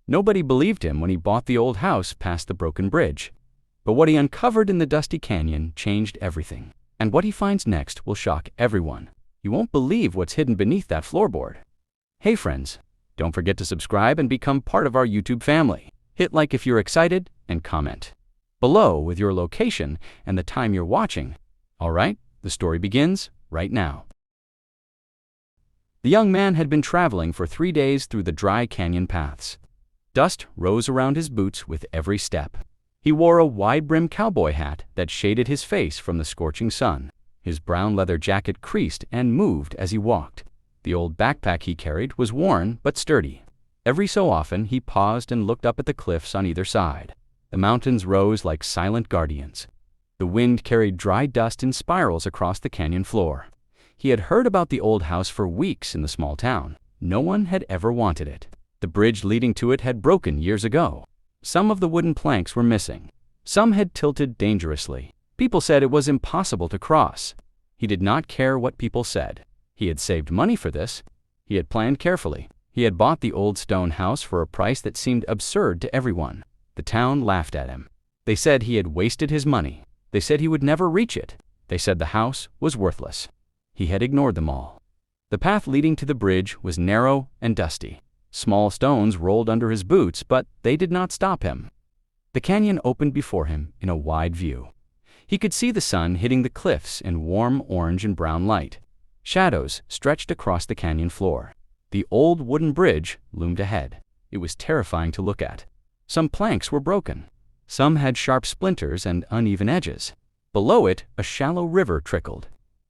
Nobody believed him when he bought the old house past the broken bridge. But what he uncovered in the dusty canyon changed everything. And what he finds next will shock everyone. You won't believe what's hidden beneath that floorboard. Hey friends, don't forget to subscribe and become part of our YouTube family. Hit like if you're excited and comment below with your location and the time you're watching. All right, the story begins right now. The young man had been traveling for 3 days through the dry canyon paths. Dust rose around his boots with every step. He wore a wide-brimmed cowboy hat that shaded his face from the scorching sun. His brown leather jacket creased and moved as he walked. The old backpack he carried was worn but sturdy. Every so often he paused and looked up at the cliffs on either side. The mountains rose like silent guardians. The wind carried dry dust in spirals across the canyon floor. He had heard about the old house for weeks in the small town. No one had ever wanted it. The bridge leading to it had broken years ago. Some of the wooden planks were missing. Some had tilted dangerously. People said it was impossible to cross. He did not care what people said. He had saved money for this. He had planned carefully. He had bought the old stone house for a price that seemed absurd to everyone. The town laughed at him. They said he had wasted his money. They said he would never reach it. They said the house was worthless. He had ignored them all. The path leading to the bridge was narrow and dusty. Small stones rolled under his boots, but they did not stop him. The canyon opened before him in a wide view. He could see the sun hitting the cliffs in warm orange and brown light. Shadows stretched across the canyon floor. The old wooden bridge loomed ahead. It was terrifying to look at. Some planks were broken. Some had sharp splinters and uneven edges. Below it, a shallow river trickled.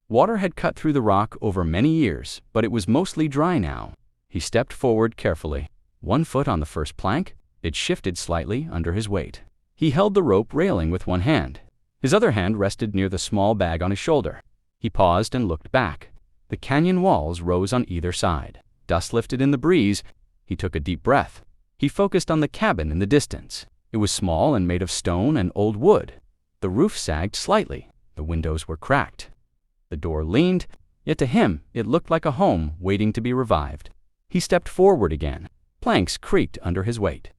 Water had cut through the rock over many years, but it was mostly dry now. He stepped forward carefully. 1 foot on the first plank, it shifted slightly under his weight. He held the rope railing with one hand. His other hand rested near the small bag on his shoulder. He paused and looked back. The canyon walls rose on either side. Dust lifted in the breeze. He took a deep breath. He focused on the cabin in the distance. It was small and made of stone and old wood. The roof sagged slightly. The windows were cracked. The door leaned, yet to him it looked like a home waiting to be revived. He stepped forward again. Planks creaked under his weight.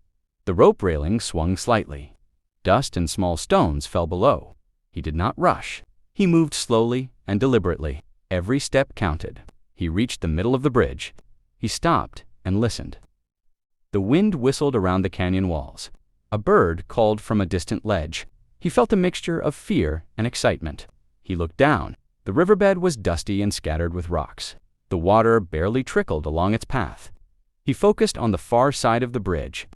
The rope railing swung slightly. Dust and small stones fell below. He did not rush. He moved slowly and deliberately. Every step counted. He reached the middle of the bridge. He stopped and listened. The wind whistled around the canyon walls. A bird called from a distant ledge. He felt a mixture of fear and excitement. He looked down. The riverbed was dusty and scattered with rocks. The water barely trickled along its path. He focused on the far side of the bridge.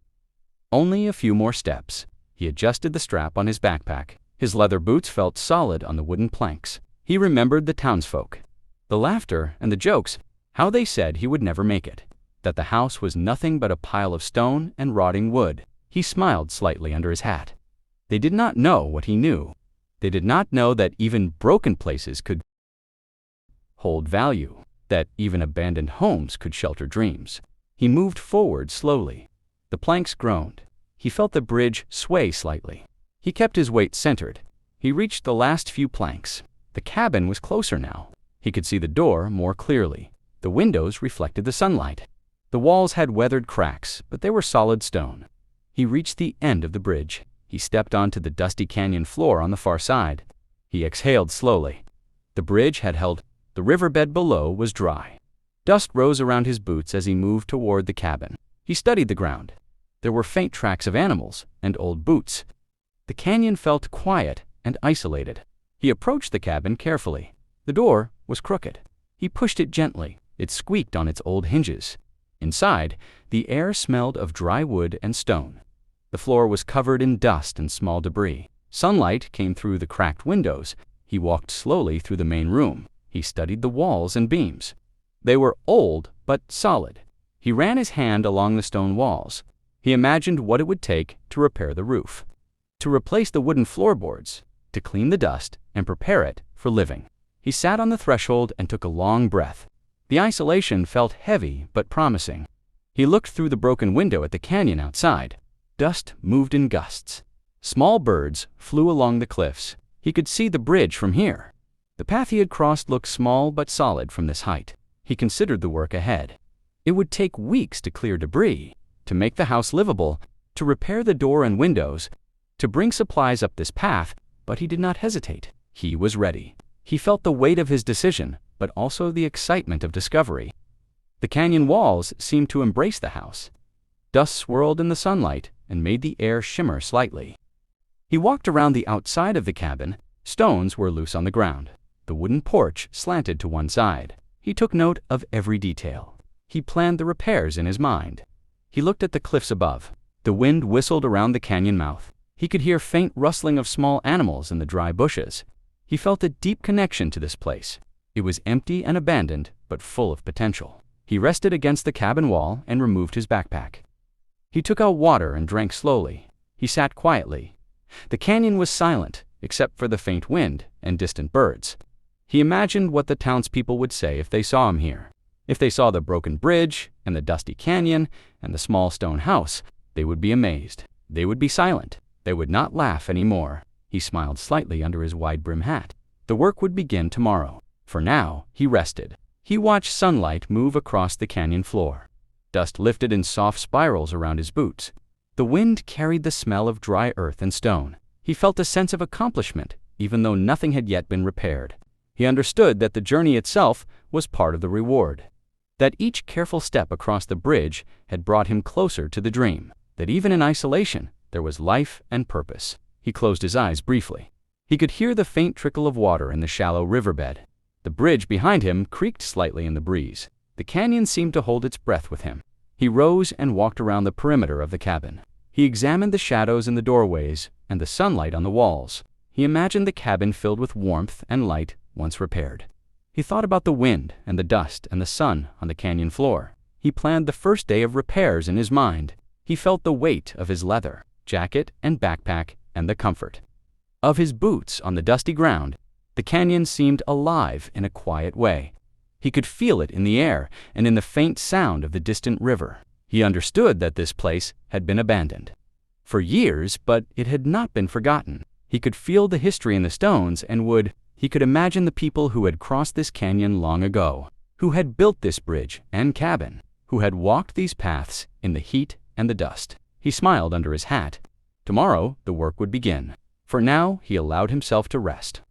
Only a few more steps. He adjusted the strap on his backpack. His leather boots felt solid on the wooden planks. He remembered the townsfolk, the laughter and the jokes, how they said he would never make it, that the house was nothing but a pile of stone and rotting wood. He smiled slightly under his hat. They did not know what he knew. They did not know that even broken places could hold value, that even abandoned homes could shelter dreams. He moved forward slowly. The planks groaned. He felt the bridge sway slightly. He kept his weight centered. He reached the last few planks. The cabin was closer now. He could see the door more clearly. The windows reflected the sunlight. The walls had weathered cracks, but they were solid stone. He reached the end of the bridge. He stepped onto the dusty canyon floor on the far side. He exhaled slowly. The bridge had held. The riverbed below was dry. Dust rose around his boots as he moved toward the cabin. He studied the ground. There were faint tracks of animals and old boots. The canyon felt quiet and isolated. He approached the cabin carefully. The door was crooked. He pushed it gently. It squeaked on its old hinges. Inside, the air smelled of dry wood and stone. The floor was covered in dust and small debris. Sunlight came through the cracked windows. He walked slowly through the main room. He studied the walls and beams. They were old but solid. He ran his hand along the stone walls. He imagined what it would take to repair the roof, to replace the wooden floorboards, to clean the dust and prepare it for living. He sat on the threshold and took a long breath. The isolation felt heavy but promising. He looked through the broken window at the canyon outside. Dust moved in gusts. Small birds flew along the cliffs. He could see the bridge from here. The path he had crossed looked small but solid from this height. He considered the work ahead. It would take weeks to clear debris, to make the house livable, to repair the door and windows, to bring supplies up this path, but he did not hesitate. He was ready. He felt the weight of his decision, but also the excitement of discovery. The canyon walls seemed to embrace the house. Dust swirled in the sunlight and made the air shimmer slightly. He walked around the outside of the cabin. Stones were loose on the ground. The wooden porch slanted to one side. He took note of every detail. He planned the repairs in his mind. He looked at the cliffs above. The wind whistled around the canyon mouth. He could hear faint rustling of small animals in the dry bushes. He felt a deep connection to this place. It was empty and abandoned, but full of potential. He rested against the cabin wall and removed his backpack. He took out water and drank slowly. He sat quietly. The canyon was silent, except for the faint wind and distant birds. He imagined what the townspeople would say if they saw him here. If they saw the broken bridge and the dusty canyon and the small stone house, they would be amazed. They would be silent. They would not laugh anymore. He smiled slightly under his wide-brim hat. The work would begin tomorrow. For now, he rested. He watched sunlight move across the canyon floor. Dust lifted in soft spirals around his boots. The wind carried the smell of dry earth and stone. He felt a sense of accomplishment, even though nothing had yet been repaired. He understood that the journey itself was part of the reward. That each careful step across the bridge had brought him closer to the dream. That even in isolation, there was life and purpose. He closed his eyes briefly. He could hear the faint trickle of water in the shallow riverbed. The bridge behind him creaked slightly in the breeze. The canyon seemed to hold its breath with him. He rose and walked around the perimeter of the cabin. He examined the shadows in the doorways and the sunlight on the walls. He imagined the cabin filled with warmth and light once repaired. He thought about the wind and the dust and the sun on the canyon floor. He planned the first day of repairs in his mind. He felt the weight of his leather, jacket, and backpack, and the comfort of his boots on the dusty ground. The canyon seemed alive in a quiet way. He could feel it in the air and in the faint sound of the distant river. He understood that this place had been abandoned for years, but it had not been forgotten. He could feel the history in the stones and he could imagine the people who had crossed this canyon long ago, who had built this bridge and cabin, who had walked these paths in the heat and the dust. He smiled under his hat. Tomorrow, the work would begin. For now, he allowed himself to rest,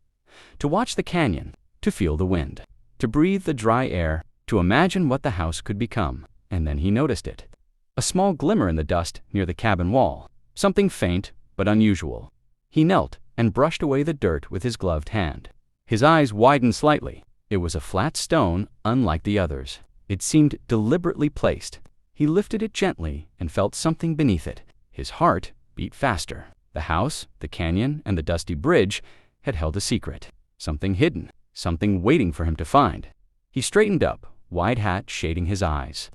to watch the canyon, to feel the wind, to breathe the dry air, to imagine what the house could become. And then he noticed it. A small glimmer in the dust near the cabin wall. Something faint, but unusual. He knelt and brushed away the dirt with his gloved hand. His eyes widened slightly. It was a flat stone, unlike the others. It seemed deliberately placed. He lifted it gently and felt something beneath it. His heart beat faster. The house, the canyon, and the dusty bridge had held a secret. Something hidden, something waiting for him to find. He straightened up, wide hat shading his eyes,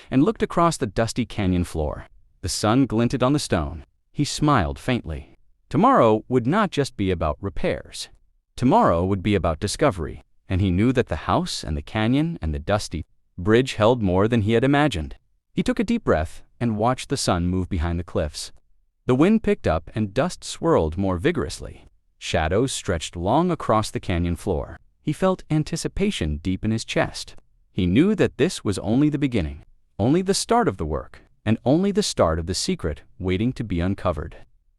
and looked across the dusty canyon floor. The sun glinted on the stone. He smiled faintly. Tomorrow would not just be about repairs. Tomorrow would be about discovery, and he knew that the house and the canyon and the dusty bridge held more than he had imagined. He took a deep breath and watched the sun move behind the cliffs. The wind picked up and dust swirled more vigorously. Shadows stretched long across the canyon floor. He felt anticipation deep in his chest. He knew that this was only the beginning, only the start of the work, and only the start of the secret waiting to be uncovered.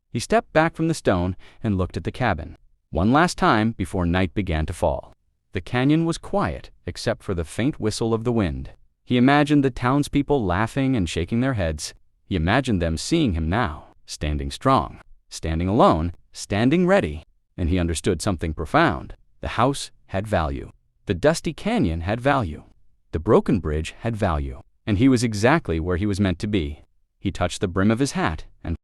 He stepped back from the stone and looked at the cabin. One last time before night began to fall. The canyon was quiet except for the faint whistle of the wind. He imagined the townspeople laughing and shaking their heads. He imagined them seeing him now, standing strong, standing alone, standing ready. And he understood something profound. The house had value. The dusty canyon had value. The broken bridge had value. And he was exactly where he was meant to be. He touched the brim of his hat and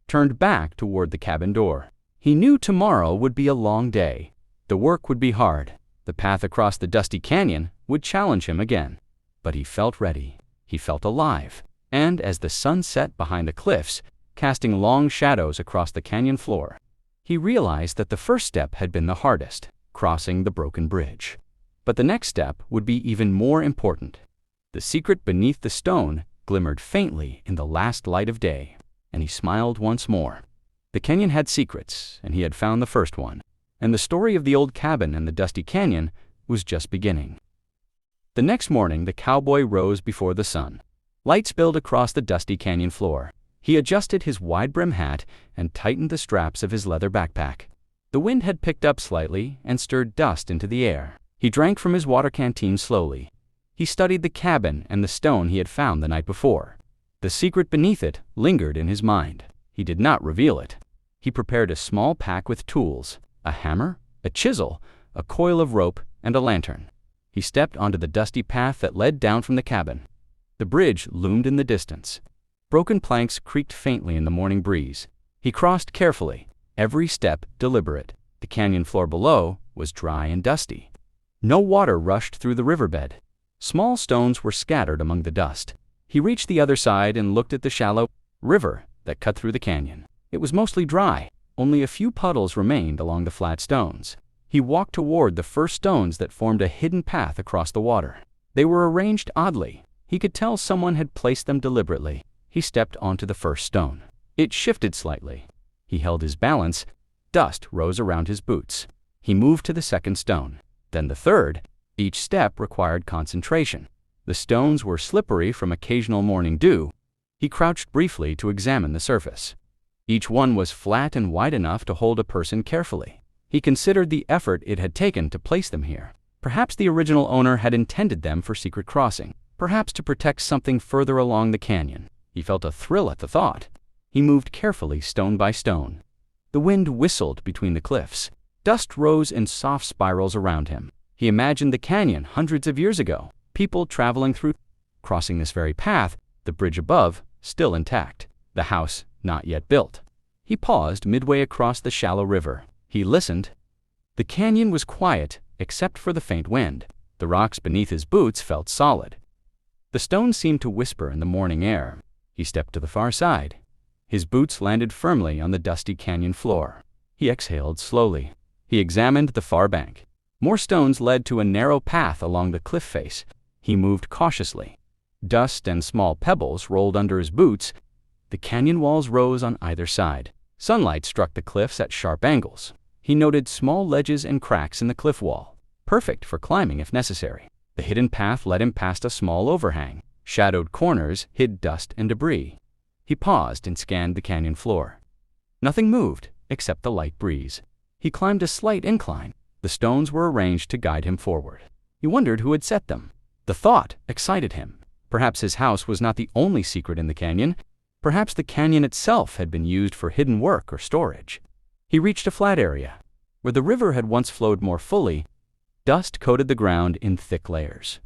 turned back toward the cabin door. He knew tomorrow would be a long day. The work would be hard. The path across the dusty canyon would challenge him again. But he felt ready. He felt alive. And as the sun set behind the cliffs, casting long shadows across the canyon floor, he realized that the first step had been the hardest, crossing the broken bridge. But the next step would be even more important. The secret beneath the stone glimmered faintly in the last light of day, and he smiled once more. The canyon had secrets, and he had found the first one, and the story of the old cabin and the dusty canyon was just beginning. The next morning, the cowboy rose before the sun. Light spilled across the dusty canyon floor. He adjusted his wide-brim hat and tightened the straps of his leather backpack. The wind had picked up slightly and stirred dust into the air. He drank from his water canteen slowly. He studied the cabin and the stone he had found the night before. The secret beneath it lingered in his mind. He did not reveal it. He prepared a small pack with tools, a hammer, a chisel, a coil of rope, and a lantern. He stepped onto the dusty path that led down from the cabin. The bridge loomed in the distance. Broken planks creaked faintly in the morning breeze. He crossed carefully, every step deliberate. The canyon floor below was dry and dusty. No water rushed through the riverbed. Small stones were scattered among the dust. He reached the other side and looked at the shallow river that cut through the canyon. It was mostly dry. Only a few puddles remained along the flat stones. He walked toward the first stones that formed a hidden path across the water. They were arranged oddly. He could tell someone had placed them deliberately. He stepped onto the first stone. It shifted slightly. He held his balance. Dust rose around his boots. He moved to the second stone, then the third. Each step required concentration. The stones were slippery from occasional morning dew. He crouched briefly to examine the surface. Each one was flat and wide enough to hold a person carefully. He considered the effort it had taken to place them here. Perhaps the original owner had intended them for secret crossing, perhaps to protect something further along the canyon. He felt a thrill at the thought. He moved carefully stone by stone. The wind whistled between the cliffs. Dust rose in soft spirals around him. He imagined the canyon hundreds of years ago, people traveling through, crossing this very path, the bridge above, still intact, the house not yet built. He paused midway across the shallow river. He listened. The canyon was quiet, except for the faint wind. The rocks beneath his boots felt solid. The stones seemed to whisper in the morning air. He stepped to the far side. His boots landed firmly on the dusty canyon floor. He exhaled slowly. He examined the far bank. More stones led to a narrow path along the cliff face. He moved cautiously. Dust and small pebbles rolled under his boots. The canyon walls rose on either side. Sunlight struck the cliffs at sharp angles. He noted small ledges and cracks in the cliff wall, perfect for climbing if necessary. The hidden path led him past a small overhang. Shadowed corners hid dust and debris. He paused and scanned the canyon floor. Nothing moved except the light breeze. He climbed a slight incline. The stones were arranged to guide him forward. He wondered who had set them. The thought excited him. Perhaps his house was not the only secret in the canyon. Perhaps the canyon itself had been used for hidden work or storage. He reached a flat area. Where the river had once flowed more fully, dust coated the ground in thick layers.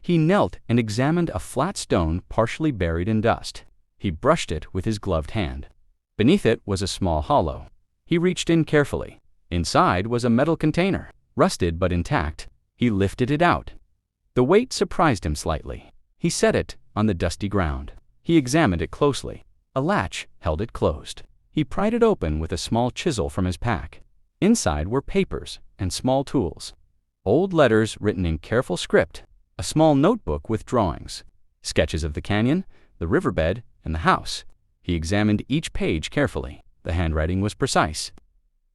He knelt and examined a flat stone partially buried in dust. He brushed it with his gloved hand. Beneath it was a small hollow. He reached in carefully. Inside was a metal container, rusted but intact. He lifted it out. The weight surprised him slightly. He set it on the dusty ground. He examined it closely. A latch held it closed. He pried it open with a small chisel from his pack. Inside were papers and small tools. Old letters written in careful script, a small notebook with drawings, sketches of the canyon, the riverbed, and the house. He examined each page carefully. The handwriting was precise.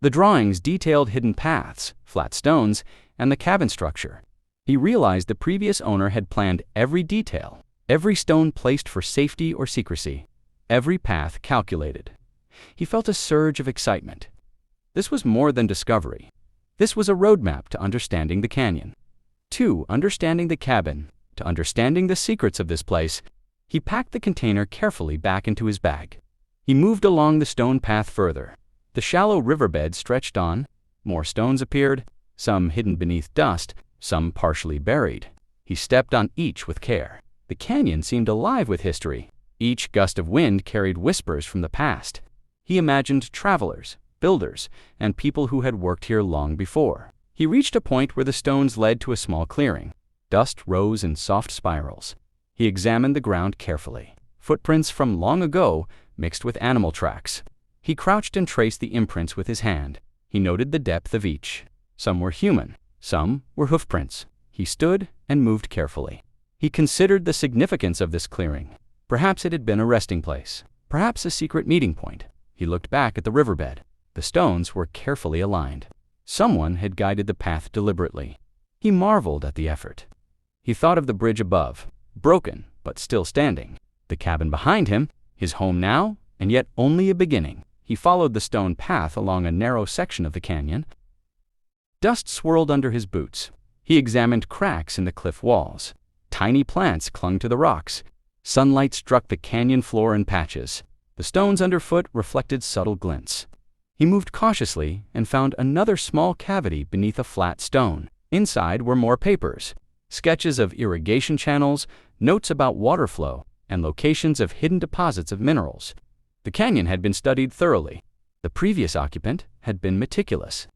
The drawings detailed hidden paths, flat stones, and the cabin structure. He realized the previous owner had planned every detail, every stone placed for safety or secrecy, every path calculated. He felt a surge of excitement. This was more than discovery. This was a roadmap to understanding the canyon, to understanding the cabin, to understanding the secrets of this place. He packed the container carefully back into his bag. He moved along the stone path further. The shallow riverbed stretched on. More stones appeared, some hidden beneath dust, some partially buried. He stepped on each with care. The canyon seemed alive with history. Each gust of wind carried whispers from the past. He imagined travelers, builders, and people who had worked here long before. He reached a point where the stones led to a small clearing. Dust rose in soft spirals. He examined the ground carefully. Footprints from long ago mixed with animal tracks. He crouched and traced the imprints with his hand. He noted the depth of each. Some were human, some were hoofprints. He stood and moved carefully. He considered the significance of this clearing. Perhaps it had been a resting place, perhaps a secret meeting point. He looked back at the riverbed. The stones were carefully aligned. Someone had guided the path deliberately. He marveled at the effort. He thought of the bridge above, broken but still standing. The cabin behind him, his home now, and yet only a beginning. He followed the stone path along a narrow section of the canyon. Dust swirled under his boots. He examined cracks in the cliff walls. Tiny plants clung to the rocks. Sunlight struck the canyon floor in patches. The stones underfoot reflected subtle glints. He moved cautiously and found another small cavity beneath a flat stone. Inside were more papers, sketches of irrigation channels, notes about water flow, and locations of hidden deposits of minerals. The canyon had been studied thoroughly. The previous occupant had been meticulous.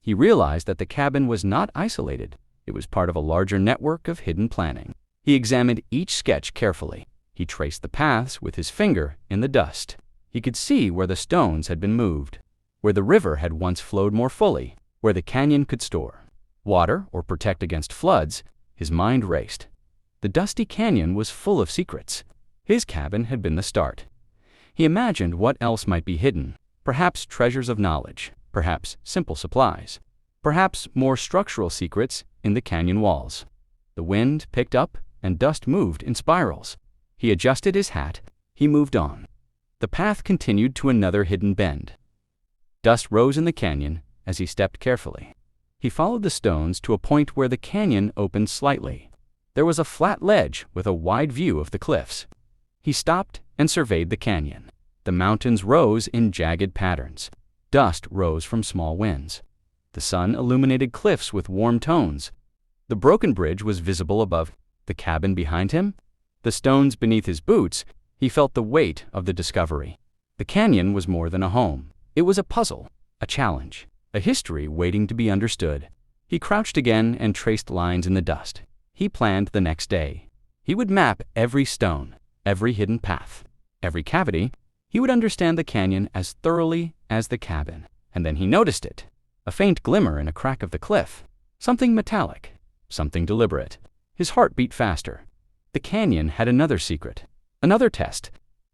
He realized that the cabin was not isolated. It was part of a larger network of hidden planning. He examined each sketch carefully. He traced the paths with his finger in the dust. He could see where the stones had been moved, where the river had once flowed more fully, where the canyon could store water or protect against floods. His mind raced. The dusty canyon was full of secrets. His cabin had been the start. He imagined what else might be hidden, perhaps treasures of knowledge, perhaps simple supplies, perhaps more structural secrets in the canyon walls. The wind picked up and dust moved in spirals. He adjusted his hat. He moved on. The path continued to another hidden bend. Dust rose in the canyon as he stepped carefully. He followed the stones to a point where the canyon opened slightly. There was a flat ledge with a wide view of the cliffs. He stopped and surveyed the canyon. The mountains rose in jagged patterns. Dust rose from small winds. The sun illuminated cliffs with warm tones. The broken bridge was visible above the cabin behind him. The stones beneath his boots, he felt the weight of the discovery. The canyon was more than a home. It was a puzzle, a challenge, a history waiting to be understood. He crouched again and traced lines in the dust. He planned the next day. He would map every stone, every hidden path, every cavity. He would understand the canyon as thoroughly as the cabin. And then he noticed it, a faint glimmer in a crack of the cliff. Something metallic, something deliberate. His heart beat faster. The canyon had another secret, another test,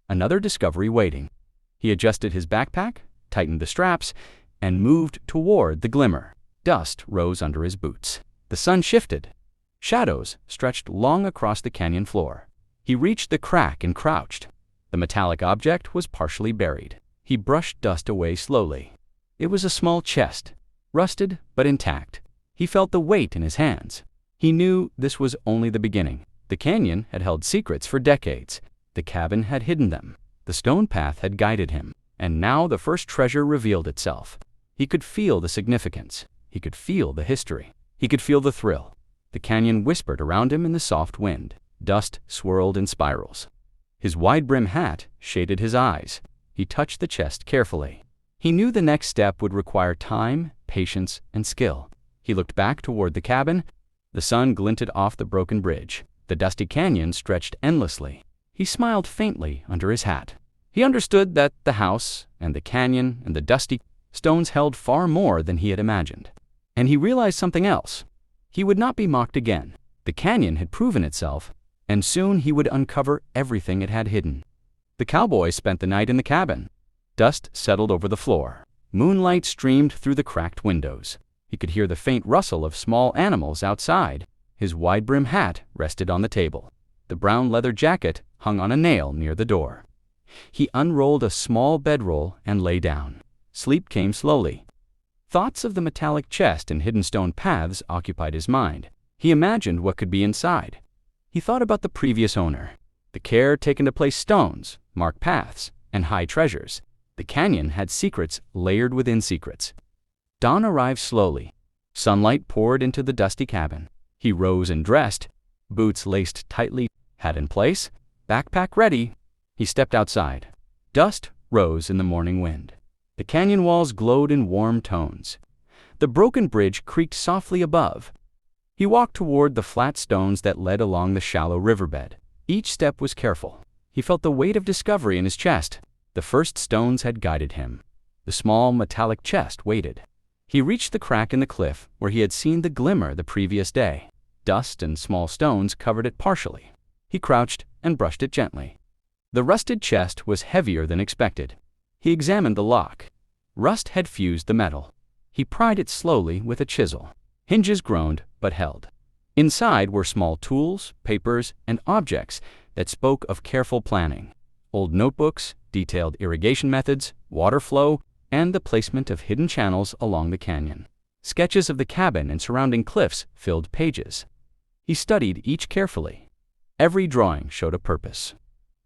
another discovery waiting. He adjusted his backpack, tightened the straps, and moved toward the glimmer. Dust rose under his boots. The sun shifted. Shadows stretched long across the canyon floor. He reached the crack and crouched. The metallic object was partially buried. He brushed dust away slowly. It was a small chest, rusted but intact. He felt the weight in his hands. He knew this was only the beginning. The canyon had held secrets for decades. The cabin had hidden them. The stone path had guided him. And now the first treasure revealed itself. He could feel the significance. He could feel the history. He could feel the thrill. The canyon whispered around him in the soft wind. Dust swirled in spirals. His wide-brim hat shaded his eyes. He touched the chest carefully. He knew the next step would require time, patience, and skill. He looked back toward the cabin. The sun glinted off the broken bridge. The dusty canyon stretched endlessly. He smiled faintly under his hat. He understood that the house and the canyon and the dusty stones held far more than he had imagined. And he realized something else. He would not be mocked again. The canyon had proven itself, and soon he would uncover everything it had hidden. The cowboy spent the night in the cabin. Dust settled over the floor. Moonlight streamed through the cracked windows. He could hear the faint rustle of small animals outside. His wide-brim hat rested on the table. The brown leather jacket hung on a nail near the door. He unrolled a small bedroll and lay down. Sleep came slowly. Thoughts of the metallic chest and hidden stone paths occupied his mind. He imagined what could be inside. He thought about the previous owner, the care taken to place stones, mark paths, and hide treasures. The canyon had secrets layered within secrets. Dawn arrived slowly. Sunlight poured into the dusty cabin. He rose and dressed, boots laced tightly, hat in place, backpack ready. He stepped outside. Dust rose in the morning wind. The canyon walls glowed in warm tones. The broken bridge creaked softly above. He walked toward the flat stones that led along the shallow riverbed. Each step was careful. He felt the weight of discovery in his chest. The first stones had guided him. The small metallic chest waited. He reached the crack in the cliff where he had seen the glimmer the previous day. Dust and small stones covered it partially. He crouched and brushed it gently. The rusted chest was heavier than expected. He examined the lock. Rust had fused the metal. He pried it slowly with a chisel. Hinges groaned but held. Inside were small tools, papers, and objects that spoke of careful planning. Old notebooks, detailed irrigation methods, water flow, and the placement of hidden channels along the canyon. Sketches of the cabin and surrounding cliffs filled pages. He studied each carefully. Every drawing showed a purpose.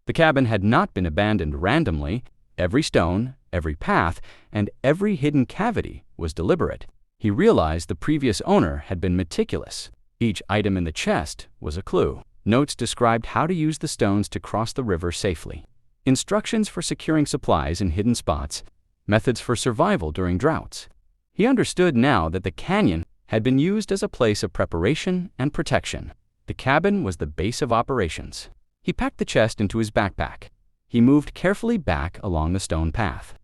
The cabin had not been abandoned randomly. Every stone, every path, and every hidden cavity was deliberate. He realized the previous owner had been meticulous. Each item in the chest was a clue. Notes described how to use the stones to cross the river safely. Instructions for securing supplies in hidden spots. Methods for survival during droughts. He understood now that the canyon had been used as a place of preparation and protection. The cabin was the base of operations. He packed the chest into his backpack. He moved carefully back along the stone path.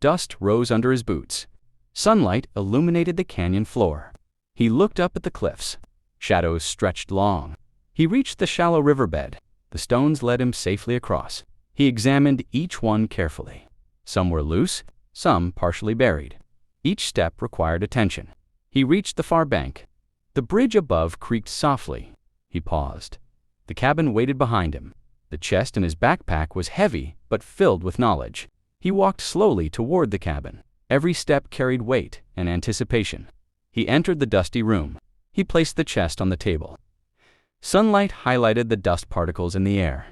Dust rose under his boots. Sunlight illuminated the canyon floor. He looked up at the cliffs. Shadows stretched long. He reached the shallow riverbed. The stones led him safely across. He examined each one carefully. Some were loose, some partially buried. Each step required attention. He reached the far bank. The bridge above creaked softly. He paused. The cabin waited behind him. The chest in his backpack was heavy but filled with knowledge. He walked slowly toward the cabin. Every step carried weight and anticipation. He entered the dusty room. He placed the chest on the table. Sunlight highlighted the dust particles in the air.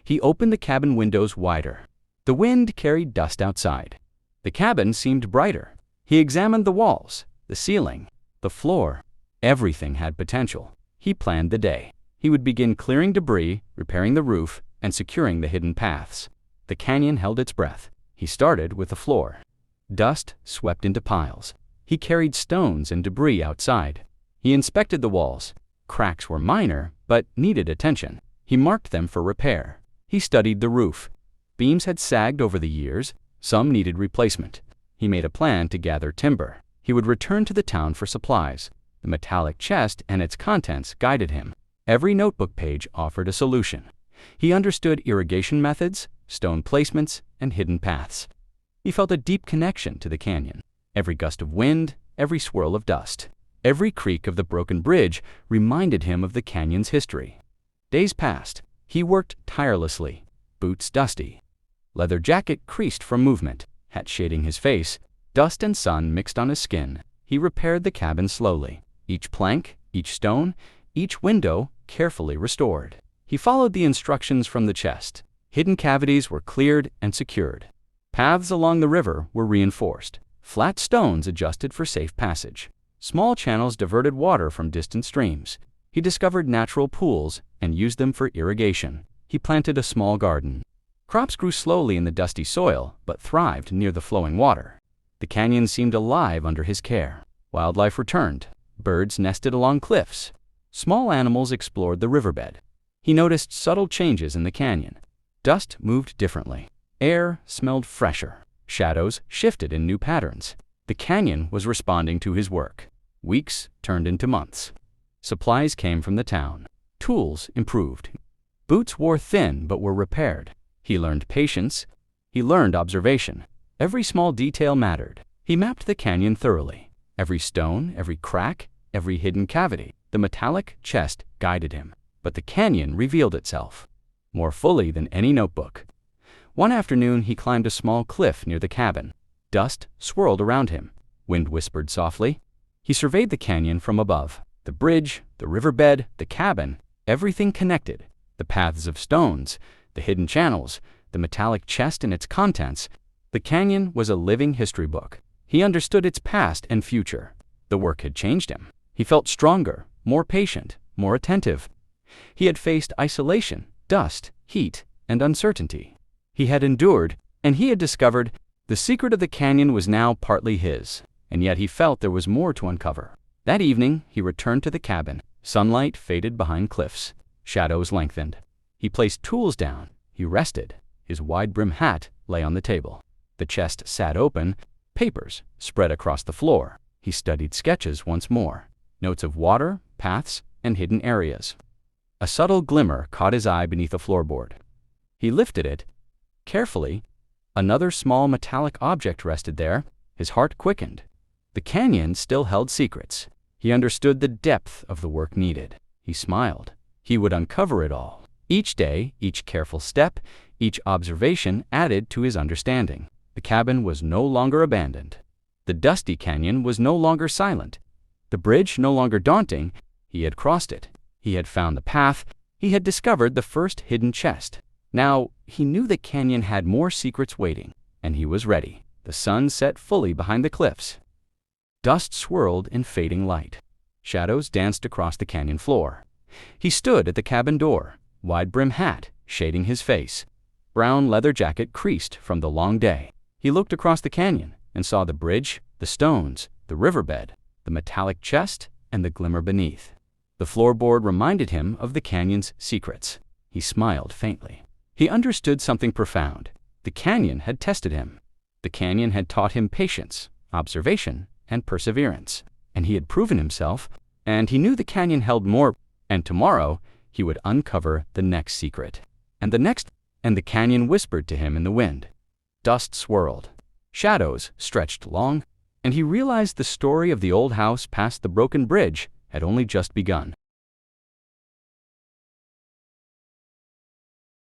He opened the cabin windows wider. The wind carried dust outside. The cabin seemed brighter. He examined the walls, the ceiling, the floor. Everything had potential. He planned the day. He would begin clearing debris, repairing the roof, and securing the hidden paths. The canyon held its breath. He started with the floor. Dust swept into piles. He carried stones and debris outside. He inspected the walls. Cracks were minor, but needed attention. He marked them for repair. He studied the roof. Beams had sagged over the years. Some needed replacement. He made a plan to gather timber. He would return to the town for supplies. The metallic chest and its contents guided him. Every notebook page offered a solution. He understood irrigation methods, stone placements, and hidden paths. He felt a deep connection to the canyon. Every gust of wind, every swirl of dust, every creak of the broken bridge reminded him of the canyon's history. Days passed. He worked tirelessly, boots dusty, leather jacket creased from movement, hat shading his face. Dust and sun mixed on his skin. He repaired the cabin slowly. Each plank, each stone, each window carefully restored. He followed the instructions from the chest. Hidden cavities were cleared and secured. Paths along the river were reinforced. Flat stones adjusted for safe passage. Small channels diverted water from distant streams. He discovered natural pools and used them for irrigation. He planted a small garden. Crops grew slowly in the dusty soil, but thrived near the flowing water. The canyon seemed alive under his care. Wildlife returned. Birds nested along cliffs. Small animals explored the riverbed. He noticed subtle changes in the canyon. Dust moved differently. Air smelled fresher. Shadows shifted in new patterns. The canyon was responding to his work. Weeks turned into months. Supplies came from the town. Tools improved. Boots wore thin but were repaired. He learned patience. He learned observation. Every small detail mattered. He mapped the canyon thoroughly. Every stone, every crack, every hidden cavity. The metallic chest guided him. But the canyon revealed itself, more fully than any notebook. One afternoon he climbed a small cliff near the cabin. Dust swirled around him. Wind whispered softly. He surveyed the canyon from above. The bridge, the riverbed, the cabin, everything connected. The paths of stones, the hidden channels, the metallic chest and its contents. The canyon was a living history book. He understood its past and future. The work had changed him. He felt stronger, more patient, more attentive. He had faced isolation, dust, heat, and uncertainty. He had endured, and he had discovered the secret of the canyon was now partly his, and yet he felt there was more to uncover. That evening, he returned to the cabin. Sunlight faded behind cliffs. Shadows lengthened. He placed tools down. He rested. His wide-brimmed hat lay on the table. The chest sat open. Papers spread across the floor. He studied sketches once more. Notes of water, paths, and hidden areas. A subtle glimmer caught his eye beneath a floorboard. He lifted it. Carefully, another small metallic object rested there. His heart quickened. The canyon still held secrets. He understood the depth of the work needed. He smiled. He would uncover it all. Each day, each careful step, each observation added to his understanding. The cabin was no longer abandoned. The dusty canyon was no longer silent. The bridge no longer daunting. He had crossed it. He had found the path. He had discovered the first hidden chest. Now, he knew the canyon had more secrets waiting, and he was ready. The sun set fully behind the cliffs. Dust swirled in fading light. Shadows danced across the canyon floor. He stood at the cabin door, wide-brim hat shading his face. Brown leather jacket creased from the long day. He looked across the canyon and saw the bridge, the stones, the riverbed, the metallic chest, and the glimmer beneath. The floorboard reminded him of the canyon's secrets. He smiled faintly. He understood something profound. The canyon had tested him. The canyon had taught him patience, observation, and perseverance. And he had proven himself, and he knew the canyon held more. And tomorrow, he would uncover the next secret. And the canyon whispered to him in the wind. Dust swirled. Shadows stretched long, and he realized the story of the old house past the broken bridge had only just begun.